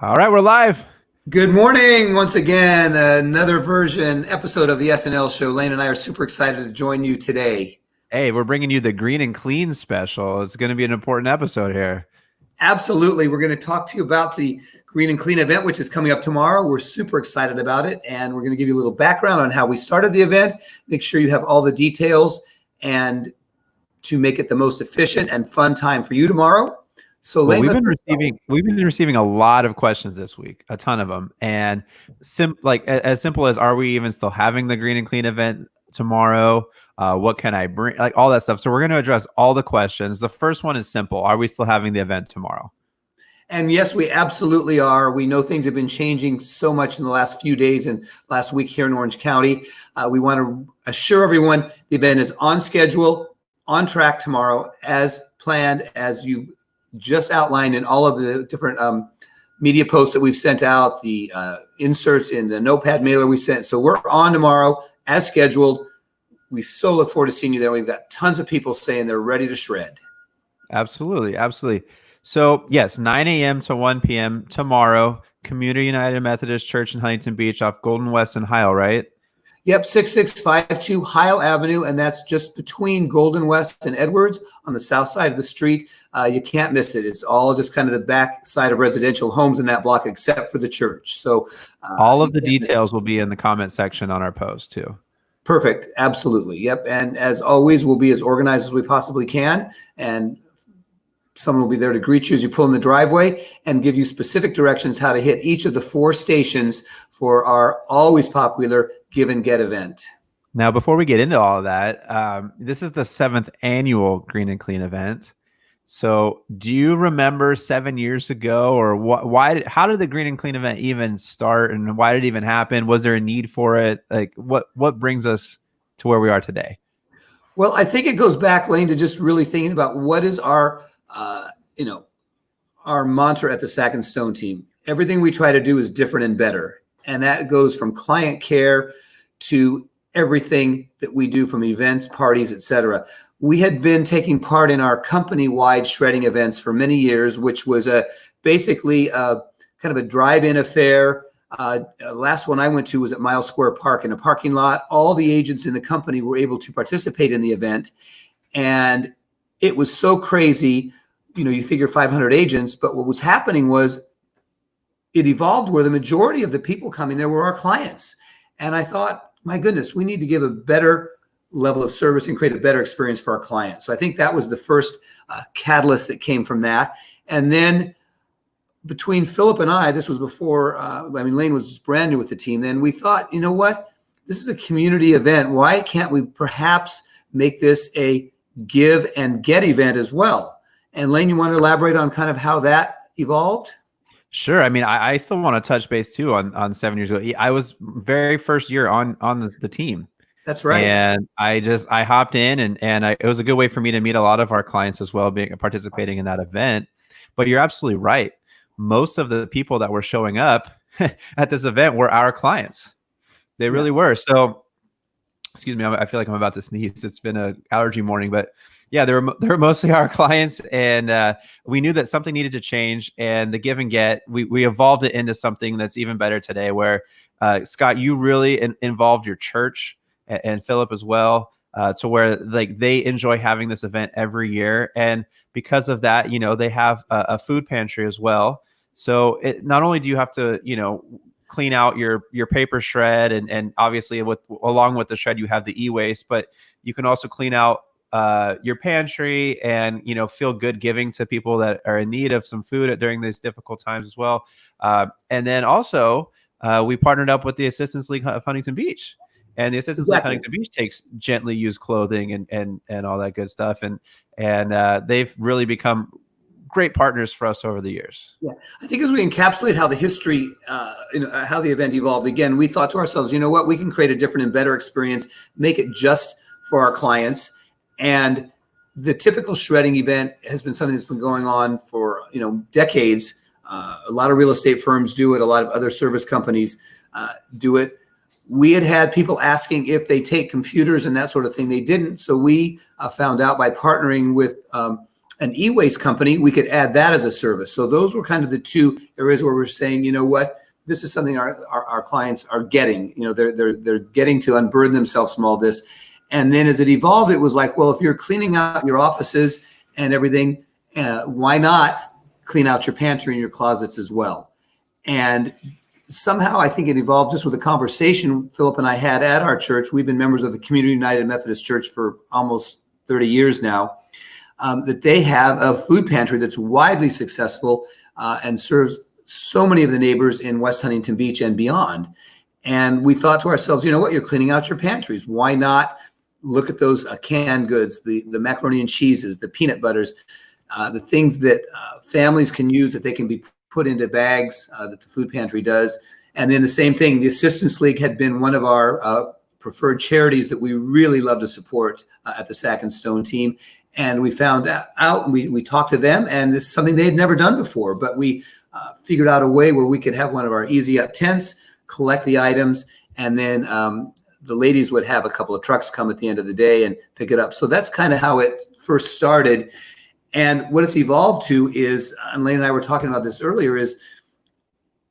All right, we're live. Good morning. Once again, another episode of the SNL show. Lane and I are super excited to join you today. Hey, we're bringing you the Green and Clean special. It's going to be an important episode here. Absolutely. We're going to talk to you about the Green and Clean event, which is coming up tomorrow. We're super excited about it. And we're going to give you a little background on how we started the event, make sure you have all the details, and to make it the most efficient and fun time for you tomorrow. So Well, Lane, we've been receiving a lot of questions this week, a ton of them, and as simple as, are we even still having the Green and Clean event tomorrow? What can I bring? Like all that stuff. So we're going to address all the questions. The first one is simple: are we still having the event tomorrow? And yes, we absolutely are. We know things have been changing so much in the last few days and last week here in Orange County. We want to assure everyone the event is on schedule, on track tomorrow, as planned, as you just outlined in all of the different media posts that we've sent out, the inserts in the notepad mailer we sent. So we're on tomorrow as scheduled. We so look forward to seeing you there. We've got tons of people saying they're ready to shred. Absolutely. Absolutely. So yes, 9 a.m. to 1 p.m. tomorrow, Community United Methodist Church in Huntington Beach off Golden West and Heil, right? Yep, 6652 Heil Avenue, and that's just between Golden West and Edwards on the south side of the street. You can't miss it. It's all just kind of the back side of residential homes in that block, except for the church. So all of the details will be in the comment section on our post too. Perfect. Absolutely. Yep. And as always, we'll be as organized as we possibly can. And someone will be there to greet you as you pull in the driveway and give you specific directions how to hit each of the 4 stations for our always popular Give and Get event. Now, before we get into all of that, this is the 7th annual Green and Clean event. So do you remember 7 years ago, or how did the Green and Clean event even start, and why did it even happen? Was there a need for it? Like what brings us to where we are today? Well, I think it goes back, Lane, to just really thinking about what is our mantra at the Sackin-Stone team. Everything we try to do is different and better. And that goes from client care to everything that we do, from events, parties, etc. We had been taking part in our company-wide shredding events for many years, which was basically kind of a drive-in affair. Last one I went to was at Miles Square Park in a parking lot. All the agents in the company were able to participate in the event. And it was so crazy. You figure 500 agents, but what was happening was it evolved where the majority of the people coming there were our clients. And I thought, my goodness, we need to give a better level of service and create a better experience for our clients. So I think that was the first catalyst that came from that. And then between Philip and I, this was before, Lane was brand new with the team. Then we thought, you know what? This is a community event. Why can't we perhaps make this a give and get event as well? And Lane, you want to elaborate on kind of how that evolved? Sure. I mean, I still want to touch base too on 7 years ago. I was very first year on the team. That's right. And I hopped in and it was a good way for me to meet a lot of our clients as well, participating in that event. But you're absolutely right. Most of the people that were showing up at this event were our clients. They really were. So, excuse me, I feel like I'm about to sneeze. It's been an allergy morning, but yeah, they were mostly our clients, and we knew that something needed to change. And the give and get, we evolved it into something that's even better today. Where Scott, you really involved your church and Philip as well, to where like they enjoy having this event every year, and because of that, they have a food pantry as well. So not only do you have to clean out your paper shred, and obviously along with the shred you have the e-waste, but you can also clean out your pantry and feel good giving to people that are in need of some food during these difficult times as well. And then also we partnered up with the Assistance League of Huntington Beach, and the Assistance League of Huntington Beach takes gently used clothing and all that good stuff, and they've really become great partners for us over the years. Yeah, I think as we encapsulate how the history, how the event evolved, again, we thought to ourselves, you know what, we can create a different and better experience, make it just for our clients. And the typical shredding event has been something that's been going on for decades. A lot of real estate firms do it. A lot of other service companies do it. We had people asking if they take computers and that sort of thing. They didn't. So we found out by partnering with an e-waste company, we could add that as a service. So those were kind of the two areas where we're saying, you know what, this is something our clients are getting. You know, they're getting to unburden themselves from all this. And then as it evolved, it was like, well, if you're cleaning out your offices and everything, why not clean out your pantry and your closets as well? And somehow I think it evolved just with a conversation Philip and I had at our church. We've been members of the Community United Methodist Church for almost 30 years now, that they have a food pantry that's widely successful and serves so many of the neighbors in West Huntington Beach and beyond. And we thought to ourselves, you know what, you're cleaning out your pantries. Why not look at those canned goods, the macaroni and cheeses, the peanut butters, the things that families can use that they can be put into bags that the food pantry does. And then the same thing, the Assistance League had been one of our preferred charities that we really love to support at the Sackin-Stone team. And we found out, we talked to them, and this is something they had never done before, but we figured out a way where we could have one of our easy up tents, collect the items, and then the ladies would have a couple of trucks come at the end of the day and pick it up. So that's kind of how it first started. And what it's evolved to is, and Lane and I were talking about this earlier, is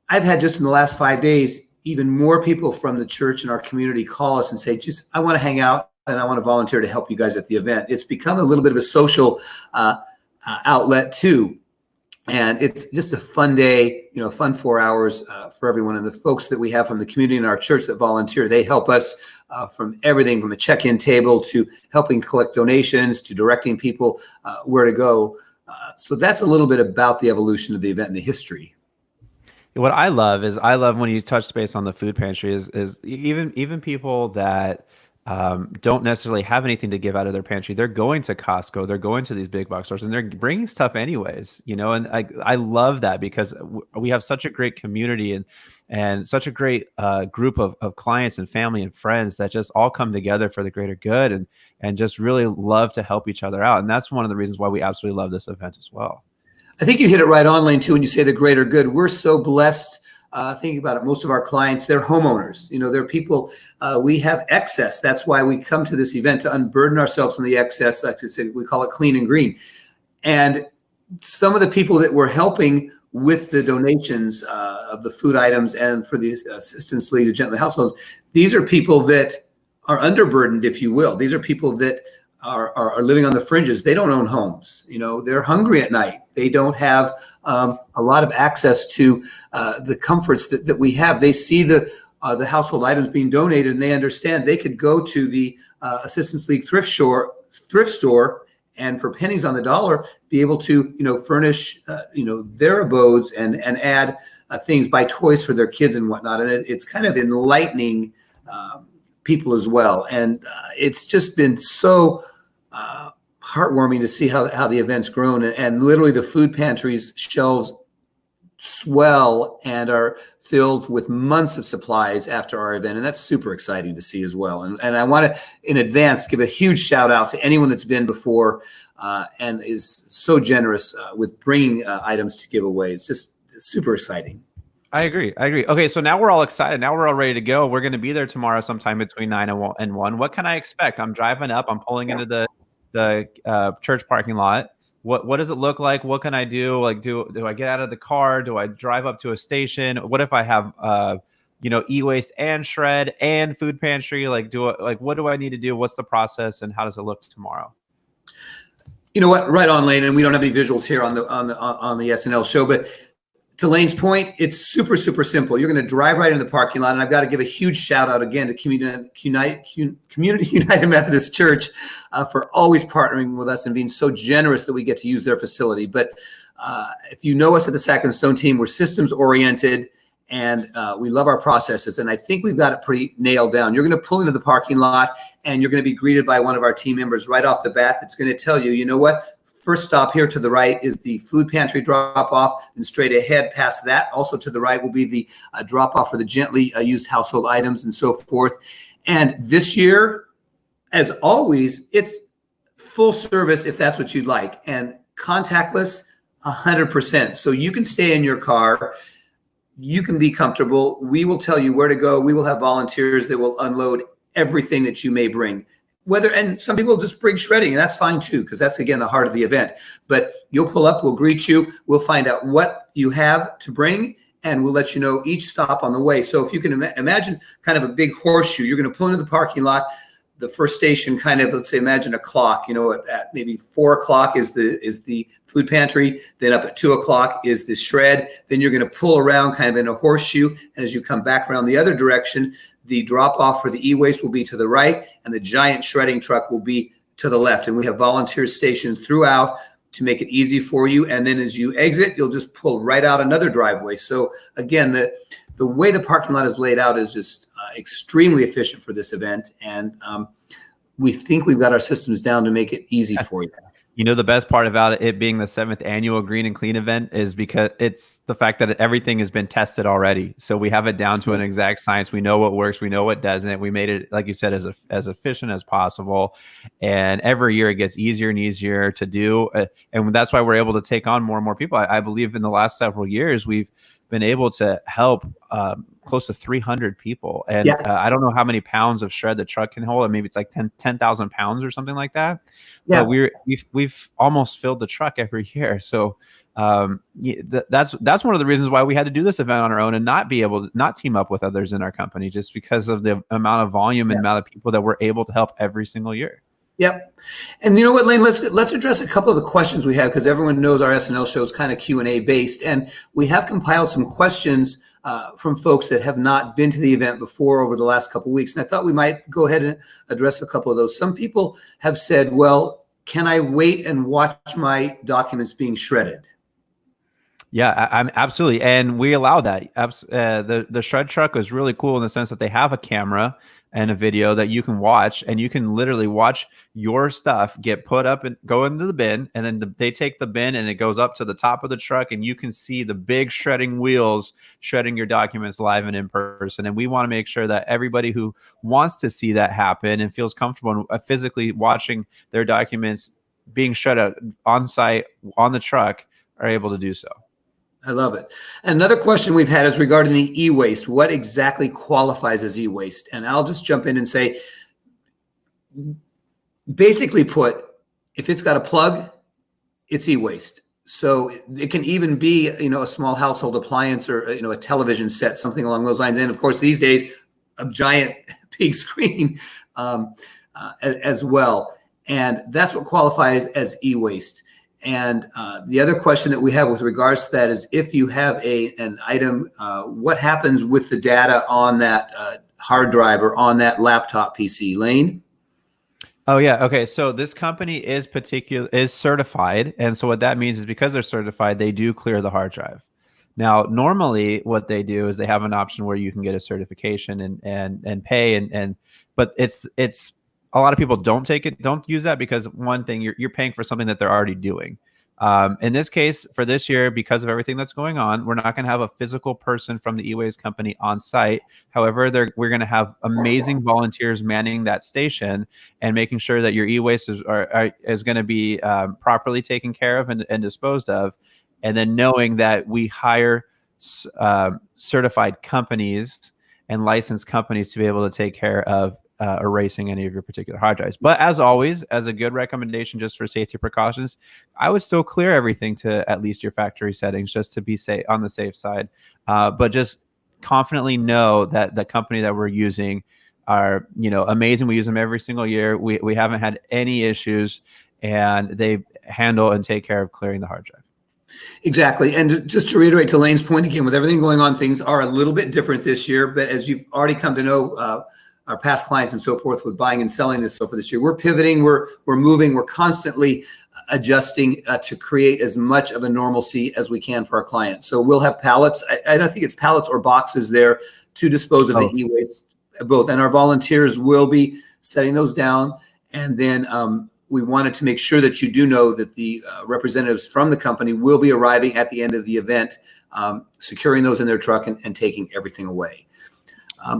I've had just in the last 5 days, even more people from the church and our community call us and say, just, I want to hang out and I want to volunteer to help you guys at the event. It's become a little bit of a social outlet too. And it's just a fun day, you know, fun 4 hours for everyone. And the folks that we have from the community in our church that volunteer, they help us from everything from a check-in table to helping collect donations to directing people where to go. So that's a little bit about the evolution of the event and the history. What I love when you touch space on the food pantry is even people that don't necessarily have anything to give out of their pantry. They're going to Costco, they're going to these big box stores, and they're bringing stuff anyways, you know. And I love that because we have such a great community and such a great group of clients and family and friends that just all come together for the greater good and just really love to help each other out. And that's one of the reasons why we absolutely love this event as well. I think you hit it right on, Lane, too, when you say the greater good. We're so blessed. Thinking about it, most of our clients, they're homeowners. You know, they're people, we have excess. That's why we come to this event, to unburden ourselves from the excess. Like I said, we call it clean and green. And some of the people that we're helping with the donations of the food items and for the Assistance League, the Gently Household, these are people that are underburdened, if you will. These are people that are living on the fringes. They don't own homes. You know, they're hungry at night. They don't have a lot of access to the comforts that we have. They see the household items being donated, and they understand they could go to the Assistance League thrift store, and for pennies on the dollar, be able to, you know, furnish, you know, their abodes and add things, buy toys for their kids and whatnot. And it's kind of enlightening people as well. And it's just been so heartwarming to see how the event's grown, and literally the food pantry's shelves swell and are filled with months of supplies after our event. And that's super exciting to see as well. And I want to, in advance, give a huge shout out to anyone that's been before and is so generous with bringing items to give away. It's just super exciting. I agree. Okay, so now we're all excited. Now we're all ready to go. We're going to be there tomorrow sometime between 9 and 1. What can I expect? I'm driving up. I'm pulling into the church parking lot. What does it look like? What can I do? Like, do I get out of the car? Do I drive up to a station? What if I have you know, e-waste and shred and food pantry? Like, what do I need to do? What's the process, and how does it look tomorrow? You know what? Right on, Lane. And we don't have any visuals here on the SNL show, but to Lane's point, it's super, super simple. You're going to drive right into the parking lot. And I've got to give a huge shout out again to Community United Methodist Church for always partnering with us and being so generous that we get to use their facility. But if you know us at the Sackin-Stone team, we're systems oriented and we love our processes. And I think we've got it pretty nailed down. You're going to pull into the parking lot and you're going to be greeted by one of our team members right off the bat that's going to tell you, you know what? First stop here to the right is the food pantry drop-off, and straight ahead past that, also to the right, will be the drop-off for the gently used household items and so forth. And this year, as always, it's full service if that's what you'd like, and contactless 100%. So you can stay in your car. You can be comfortable. We will tell you where to go. We will have volunteers that will unload everything that you may bring. and some people just bring shredding, and that's fine too, because that's, again, the heart of the event. But you'll pull up, we'll greet you, we'll find out what you have to bring, and we'll let you know each stop on the way. So if you can imagine kind of a big horseshoe, you're going to pull into the parking lot. The first station, kind of, let's say, imagine a clock, at maybe 4 o'clock is the food pantry. Then up at 2 o'clock is the shred. Then you're going to pull around kind of in a horseshoe. And as you come back around the other direction, the drop off for the e-waste will be to the right, and the giant shredding truck will be to the left. And we have volunteers stationed throughout to make it easy for you. And then as you exit, you'll just pull right out another driveway. So again, the way the parking lot is laid out is just extremely efficient for this event. And we think we've got our systems down to make it easy for you. The best part about it being the 7th annual Green and Clean event is because it's the fact that everything has been tested already. So we have it down to an exact science. We know what works. We know what doesn't. We made it, like you said, as efficient as possible. And every year it gets easier and easier to do. And that's why we're able to take on more and more people. I believe in the last several years, we've been able to help close to 300 people. And I don't know how many pounds of shred the truck can hold. Maybe it's like 10,000 pounds or something like that. Yeah. But we've almost filled the truck every year. So that's one of the reasons why we had to do this event on our own and not team up with others in our company, just because of the amount of volume and amount of people that we're able to help every single year. Yep. And you know what, Lane, let's address a couple of the questions we have, because everyone knows our SNL show is kind of Q&A based. And we have compiled some questions from folks that have not been to the event before over the last couple of weeks. And I thought we might go ahead and address a couple of those. Some people have said, well, can I wait and watch my documents being shredded? Yeah, I'm absolutely. And we allow that. The shred truck is really cool in the sense that they have a camera and a video that you can watch, and you can literally watch your stuff get put up and go into the bin. And then they take the bin and it goes up to the top of the truck, and you can see the big shredding wheels shredding your documents live and in person. And we want to make sure that everybody who wants to see that happen and feels comfortable physically watching their documents being shredded on site on the truck are able to do so. I love it. Another question we've had is regarding the e-waste. What exactly qualifies as e-waste? And I'll just jump in and say, basically put, if it's got a plug, it's e-waste. So it can even be, a small household appliance or, a television set, something along those lines. And of course, these days, a giant big screen as well. And that's what qualifies as e-waste. And the other question that we have with regards to that is, if you have an item, what happens with the data on that hard drive or on that laptop PC? Lane? Oh, yeah. Okay. So this company is certified. And so what that means is, because they're certified, they do clear the hard drive. Now, normally what they do is they have an option where you can get a certification and pay. But it's a lot of people don't use that, because one thing, you're paying for something that they're already doing. In this case, for this year, because of everything that's going on, we're not going to have a physical person from the e-waste company on site. However, we're going to have amazing volunteers manning that station and making sure that your e-waste is going to be properly taken care of and disposed of. And then knowing that we hire certified companies and licensed companies to be able to take care of erasing any of your particular hard drives. But as always, as a good recommendation, just for safety precautions, I would still clear everything to at least your factory settings, just to be safe, on the safe side. But just confidently know that the company that we're using are, amazing. We use them every single year. We haven't had any issues, and they handle and take care of clearing the hard drive. Exactly. And just to reiterate to Lane's point again, with everything going on, things are a little bit different this year. But as you've already come to know, our past clients and so forth, with buying and selling this stuff for this year, we're pivoting, we're moving, we're constantly adjusting to create as much of a normalcy as we can for our clients. So we'll have pallets. I don't think it's pallets or boxes there to dispose of the e-waste, both. And our volunteers will be setting those down. And then we wanted to make sure that you do know that the representatives from the company will be arriving at the end of the event, securing those in their truck and taking everything away.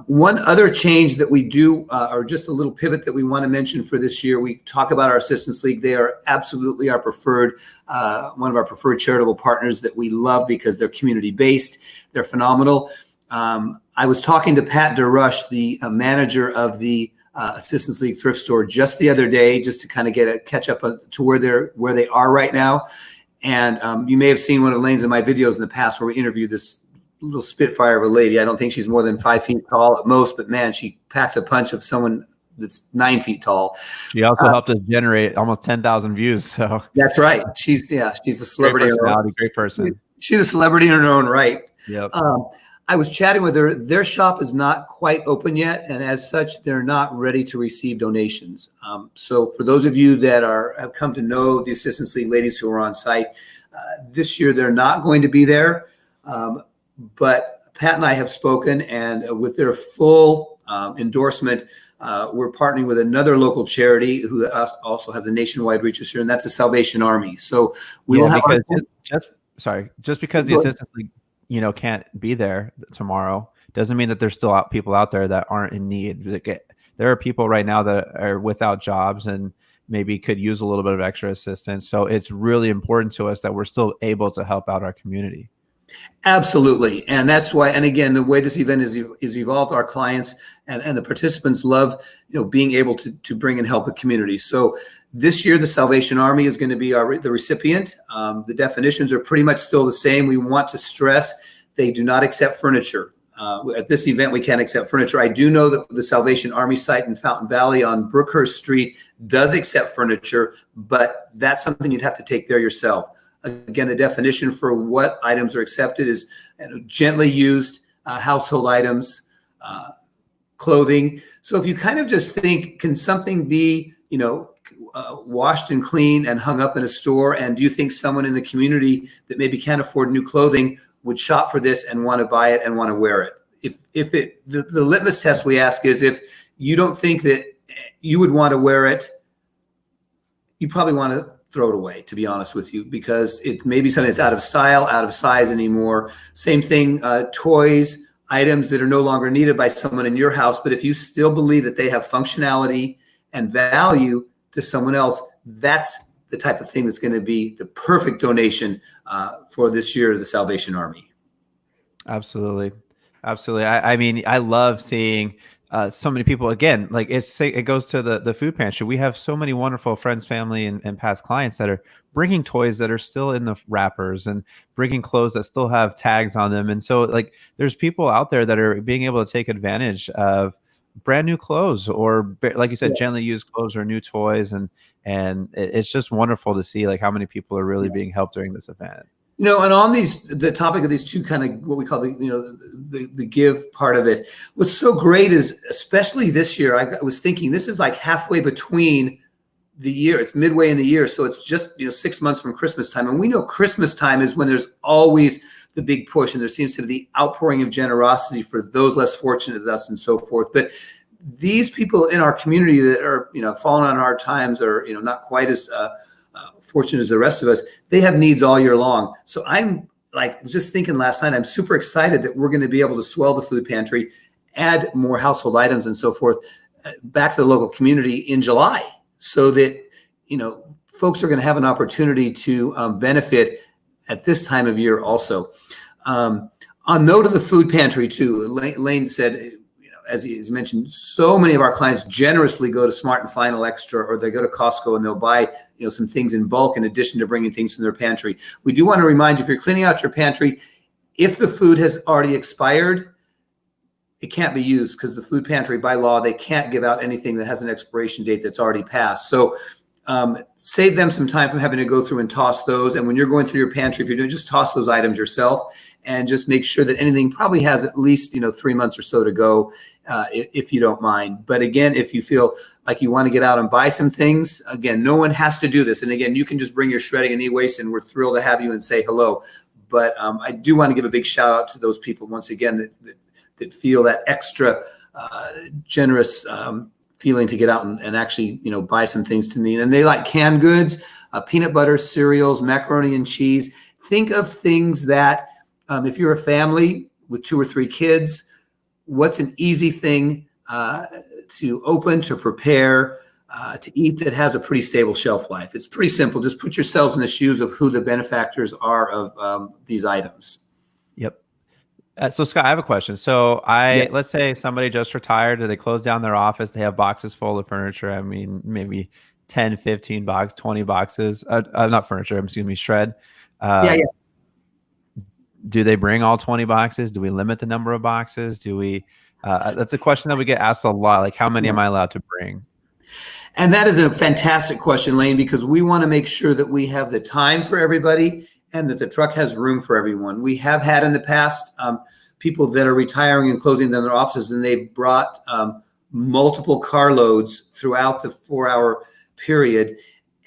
One other change that we do, or just a little pivot that we want to mention for this year, we talk about our Assistance League. They are absolutely our preferred, one of our preferred charitable partners that we love, because they're community-based. They're phenomenal. I was talking to Pat DeRush, the manager of the Assistance League thrift store just the other day, just to kind of catch up to where they are right now. And you may have seen one of Elaine's in my videos in the past where we interviewed this little spitfire of a lady. I don't think she's more than 5 feet tall at most, but man, she packs a punch of someone that's 9 feet tall. She also helped us generate almost 10,000 views. So that's right. She's a celebrity. Great personality, great person. She's a celebrity in her own right. Yep. I was chatting with her. Their shop is not quite open yet, and as such, they're not ready to receive donations. So for those of you that have come to know the Assistance League ladies who are on site, this year they're not going to be there. But Pat and I have spoken, and with their full endorsement, we're partnering with another local charity who also has a nationwide reach this year, and that's the Salvation Army. So we will have just because the Assistance League can't be there tomorrow doesn't mean that there's still people out there that aren't in need. There are people right now that are without jobs and maybe could use a little bit of extra assistance. So it's really important to us that we're still able to help out our community. Absolutely. And that's why, and again, the way this event is evolved, our clients and the participants love, being able to bring and help the community. So this year, the Salvation Army is going to be the recipient. The definitions are pretty much still the same. We want to stress they do not accept furniture. At this event, we can't accept furniture. I do know that the Salvation Army site in Fountain Valley on Brookhurst Street does accept furniture, but that's something you'd have to take there yourself. Again, the definition for what items are accepted is gently used household items, clothing. So if you kind of just think, can something be, washed and cleaned and hung up in a store? And do you think someone in the community that maybe can't afford new clothing would shop for this and want to buy it and want to wear it? The litmus test we ask is, if you don't think that you would want to wear it, you probably want to throw it away, to be honest with you, because it may be something that's out of style, out of size anymore. Same thing, toys, items that are no longer needed by someone in your house, but if you still believe that they have functionality and value to someone else, that's the type of thing that's going to be the perfect donation for this year of the Salvation Army. Absolutely. Absolutely. I mean, I love seeing so many people, again, like it goes to the food pantry. We have so many wonderful friends, family, and past clients that are bringing toys that are still in the wrappers and bringing clothes that still have tags on them. And so like there's people out there that are being able to take advantage of brand new clothes, or like you said, gently used clothes or new toys. And it's just wonderful to see like how many people are really being helped during this event. And on the topic of these two kind of what we call the give part of it, what's so great is, especially this year, I was thinking this is like halfway between the year. It's midway in the year. So it's just, 6 months from Christmas time. And we know Christmas time is when there's always the big push, and there seems to be the outpouring of generosity for those less fortunate than us and so forth. But these people in our community that are, falling on hard times, or, not quite as fortunate as the rest of us, they have needs all year long. So I'm like just thinking last night, I'm super excited that we're going to be able to swell the food pantry, add more household items and so forth back to the local community in July, so that, folks are going to have an opportunity to benefit at this time of year also. On note of the food pantry too, Lane said, as he's mentioned, so many of our clients generously go to Smart and Final Extra, or they go to Costco and they'll buy, some things in bulk in addition to bringing things from their pantry. We do want to remind you, if you're cleaning out your pantry, if the food has already expired, it can't be used, because the food pantry, by law, they can't give out anything that has an expiration date that's already passed. So save them some time from having to go through and toss those. And when you're going through your pantry, if you're doing, just toss those items yourself, and just make sure that anything probably has at least 3 months or so to go, if you don't mind. But again, if you feel like you want to get out and buy some things, again, no one has to do this. And again, you can just bring your shredding and e-waste, and we're thrilled to have you and say hello. But I do want to give a big shout out to those people once again that feel that extra generous feeling to get out and actually, buy some things to need. And they like canned goods, peanut butter, cereals, macaroni and cheese. Think of things that, if you're a family with 2 or 3 kids, what's an easy thing to open, to prepare, to eat that has a pretty stable shelf life? It's pretty simple. Just put yourselves in the shoes of who the benefactors are of these items. Yep. So Scott, I have a question. So let's say somebody just retired, or they close down their office. They have boxes full of furniture. I mean, maybe 10, 15 boxes, 20 boxes, not furniture, excuse me, shred. Yeah, yeah. Do they bring all 20 boxes? Do we limit the number of boxes? Do we, that's a question that we get asked a lot. Like, how many am I allowed to bring? And that is a fantastic question, Lane, because we want to make sure that we have the time for everybody and that the truck has room for everyone. We have had in the past people that are retiring and closing down their offices, and they've brought multiple carloads throughout the 4-hour period.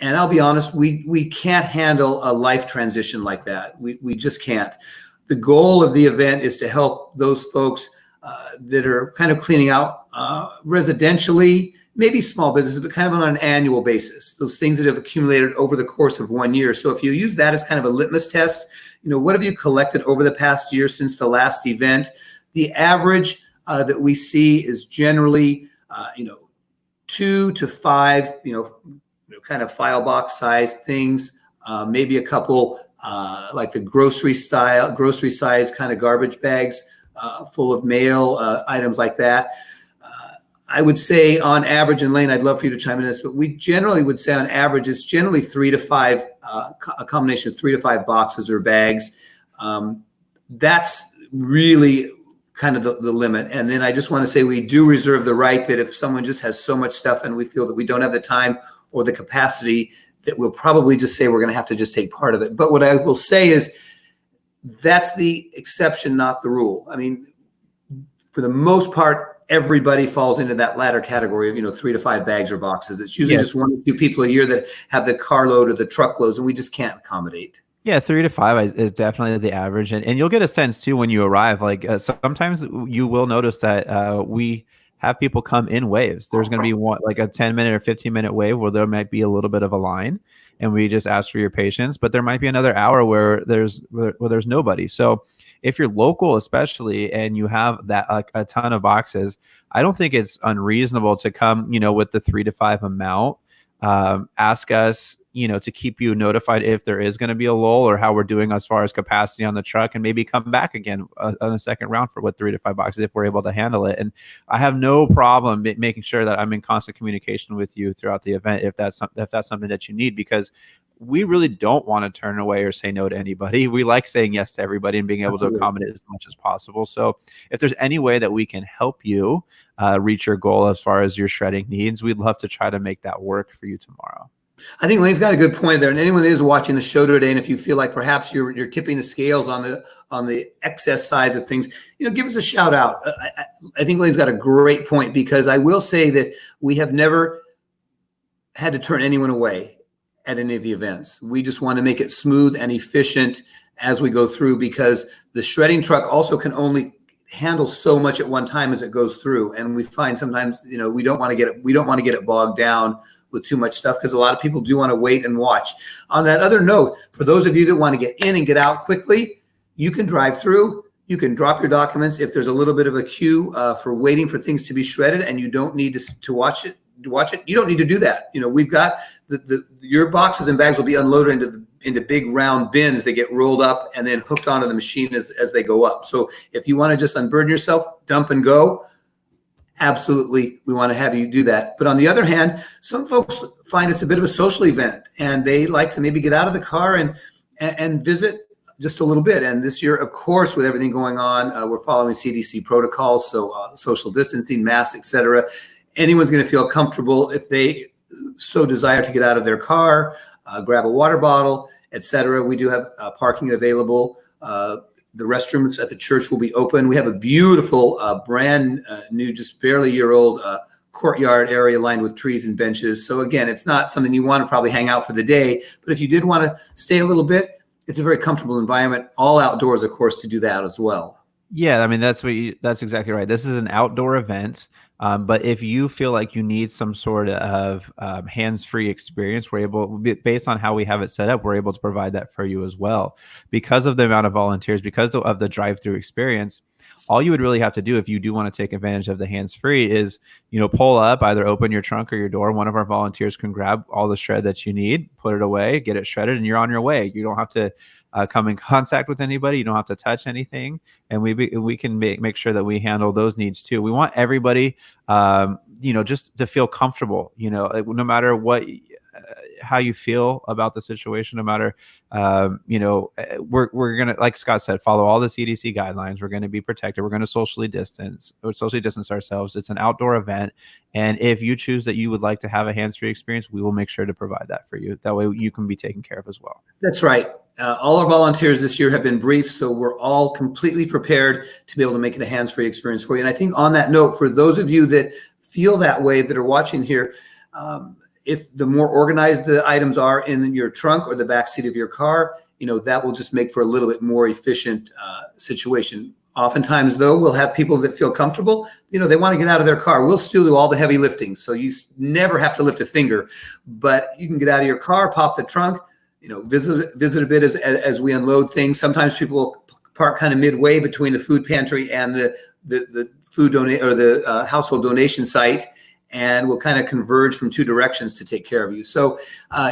And I'll be honest, we can't handle a life transition like that. We just can't. The goal of the event is to help those folks that are kind of cleaning out residentially, maybe small businesses, but kind of on an annual basis, those things that have accumulated over the course of 1 year. So if you use that as kind of a litmus test, what have you collected over the past year since the last event? The average that we see is generally, 2 to 5, kind of file box size things, maybe a couple like the grocery size kind of garbage bags full of mail, items like that. I would say on average, and Lane, I'd love for you to chime in on this, but we generally would say on average, it's generally 3 to 5, a combination of 3 to 5 boxes or bags. That's really kind of the limit. And then I just want to say we do reserve the right that if someone just has so much stuff and we feel that we don't have the time or the capacity, that we'll probably just say we're going to have to just take part of it. But what I will say is that's the exception, not the rule. I mean, for the most part, everybody falls into that latter category of 3 to 5 bags or boxes. It's usually just 1 or 2 people a year that have the carload or the truckloads, and we just can't accommodate. Yeah, 3 to 5 is definitely the average, and you'll get a sense too when you arrive. Like sometimes you will notice that we have people come in waves. There's going to be one like a 10-minute or 15-minute wave where there might be a little bit of a line, and we just ask for your patience. But there might be another hour where there's nobody. So if you're local, especially, and you have that a ton of boxes, I don't think it's unreasonable to come, with the 3 to 5 amount. Ask us, to keep you notified if there is going to be a lull or how we're doing as far as capacity on the truck, and maybe come back again on a second round for 3 to 5 boxes if we're able to handle it. And I have no problem making sure that I'm in constant communication with you throughout the event if that's something that you need, because we really don't want to turn away or say no to anybody. We like saying yes to everybody and being able to accommodate as much as possible. So if there's any way that we can help you reach your goal as far as your shredding needs, we'd love to try to make that work for you tomorrow. I think Lane's got a good point there. And anyone that is watching the show today, and if you feel like perhaps you're tipping the scales on the excess size of things, give us a shout out. I think Lane's got a great point, because I will say that we have never had to turn anyone away at any of the events. We just want to make it smooth and efficient as we go through, because the shredding truck also can only handle so much at one time as it goes through. And we find sometimes, we don't want to get it bogged down with too much stuff, because a lot of people do want to wait and watch. On that other note, for those of you that want to get in and get out quickly, you can drive through. You can drop your documents if there's a little bit of a queue for waiting for things to be shredded, and you don't need to watch it. You don't need to do that. We've got your boxes and bags will be unloaded into big round bins that get rolled up and then hooked onto the machine as they go up. So if you want to just unburden yourself, dump and go, absolutely, we want to have you do that. But on the other hand, some folks find it's a bit of a social event, and they like to maybe get out of the car and visit just a little bit. And this year, of course, with everything going on, we're following CDC protocols, so social distancing, masks, etc. Anyone's going to feel comfortable if they so desire to get out of their car, grab a water bottle, etc. We do have parking available. The restrooms at the church will be open. We have a beautiful, brand new, just barely year-old courtyard area lined with trees and benches. So again, it's not something you want to probably hang out for the day, but if you did want to stay a little bit, it's a very comfortable environment. All outdoors, of course, to do that as well. Yeah, I mean, that's exactly right. This is an outdoor event. But if you feel like you need some sort of hands-free experience, based on how we have it set up, we're able to provide that for you as well. Because of the amount of volunteers, because of the drive-through experience, all you would really have to do if you do want to take advantage of the hands-free is, pull up, either open your trunk or your door. One of our volunteers can grab all the shred that you need, put it away, get it shredded, and you're on your way. You don't have to come in contact with anybody. You don't have to touch anything, and we can make sure that we handle those needs too. We want everybody, just to feel comfortable. No matter what. How you feel about the situation, no matter, we're gonna, like Scott said, follow all the CDC guidelines. We're going to be protected. We're going to socially distance ourselves. It's an outdoor event, and if you choose that you would like to have a hands-free experience, we will make sure to provide that for you. That way, you can be taken care of as well. That's right. All our volunteers this year have been briefed, so we're all completely prepared to be able to make it a hands-free experience for you. And I think on that note, for those of you that feel that way, that are watching here, if the more organized the items are in your trunk or the back seat of your car, that will just make for a little bit more efficient situation. Oftentimes, though, we'll have people that feel comfortable. They want to get out of their car. We'll still do all the heavy lifting, so you never have to lift a finger. But you can get out of your car, pop the trunk, visit a bit as we unload things. Sometimes people will park kind of midway between the food pantry and the food donate or the household donation site, and we'll kind of converge from two directions to take care of you. So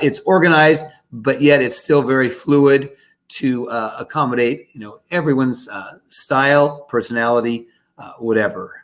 it's organized, but yet it's still very fluid to accommodate, everyone's style, personality, whatever.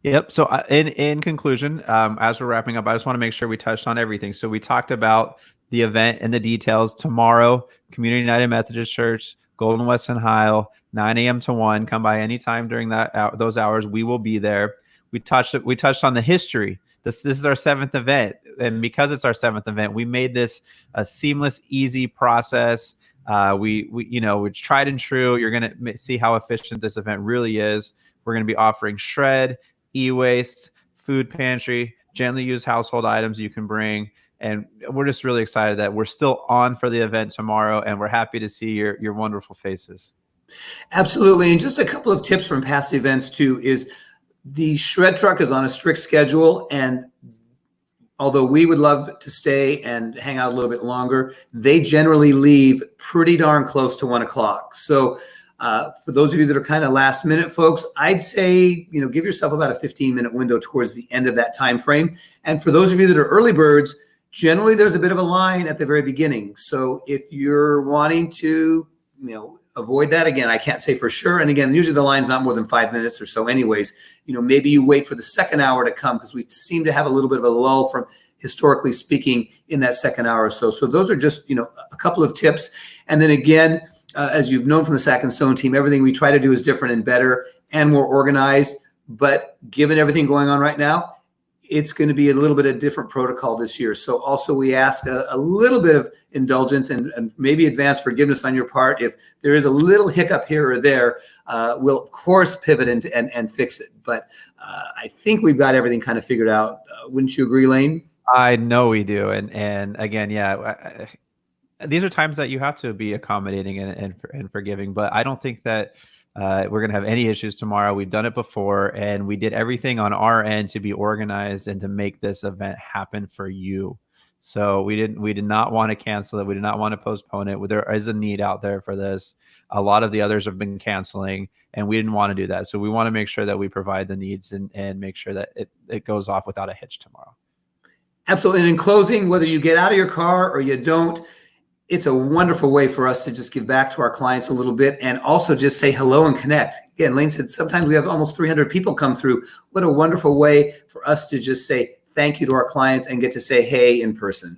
Yep. So in conclusion, as we're wrapping up, I just want to make sure we touched on everything. So we talked about the event and the details. Tomorrow, Community United Methodist Church, Golden West and Heil, 9 a.m. to 1. Come by anytime during those hours. We will be there. We touched on the history. This is our 7th event, and because it's our 7th event, we made this a seamless, easy process. We're tried and true. You're going to see how efficient this event really is. We're going to be offering shred, e-waste, food pantry, gently used household items you can bring. And we're just really excited that we're still on for the event tomorrow, and we're happy to see your wonderful faces. Absolutely. And just a couple of tips from past events too is the shred truck is on a strict schedule, and although we would love to stay and hang out a little bit longer, they generally leave pretty darn close to 1 o'clock. So for those of you that are kind of last minute folks, I'd say, give yourself about a 15-minute window towards the end of that time frame. And for those of you that are early birds, generally there's a bit of a line at the very beginning. So if you're wanting to, avoid that, again, I can't say for sure. And again, usually the line's not more than 5 minutes or so anyways. Maybe you wait for the second hour to come, because we seem to have a little bit of a lull from, historically speaking, in that second hour or so. So those are just, a couple of tips. And then again, as you've known from the Sackin-Stone team, everything we try to do is different and better and more organized. But given everything going on right now, it's going to be a little bit of different protocol this year. So also we ask a little bit of indulgence and maybe advance forgiveness on your part. If there is a little hiccup here or there, we'll of course pivot and fix it. But I think we've got everything kind of figured out. Wouldn't you agree, Lane? I know we do. And again, yeah, these are times that you have to be accommodating and forgiving, but I don't think that we're going to have any issues tomorrow. We've done it before, and we did everything on our end to be organized and to make this event happen for you. So we did not want to cancel it. We did not want to postpone it. There is a need out there for this. A lot of the others have been canceling, and we didn't want to do that. So we want to make sure that we provide the needs and make sure that it goes off without a hitch tomorrow. Absolutely. And in closing, whether you get out of your car or you don't, it's a wonderful way for us to just give back to our clients a little bit and also just say hello and connect. Again, Lane said sometimes we have almost 300 people come through. What a wonderful way for us to just say thank you to our clients and get to say hey in person.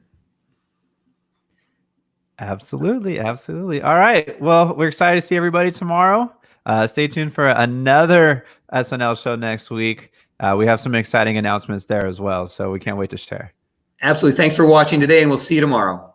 Absolutely. Absolutely. All right. Well, we're excited to see everybody tomorrow. Stay tuned for another SNL show next week. We have some exciting announcements there as well, so we can't wait to share. Absolutely. Thanks for watching today, and we'll see you tomorrow.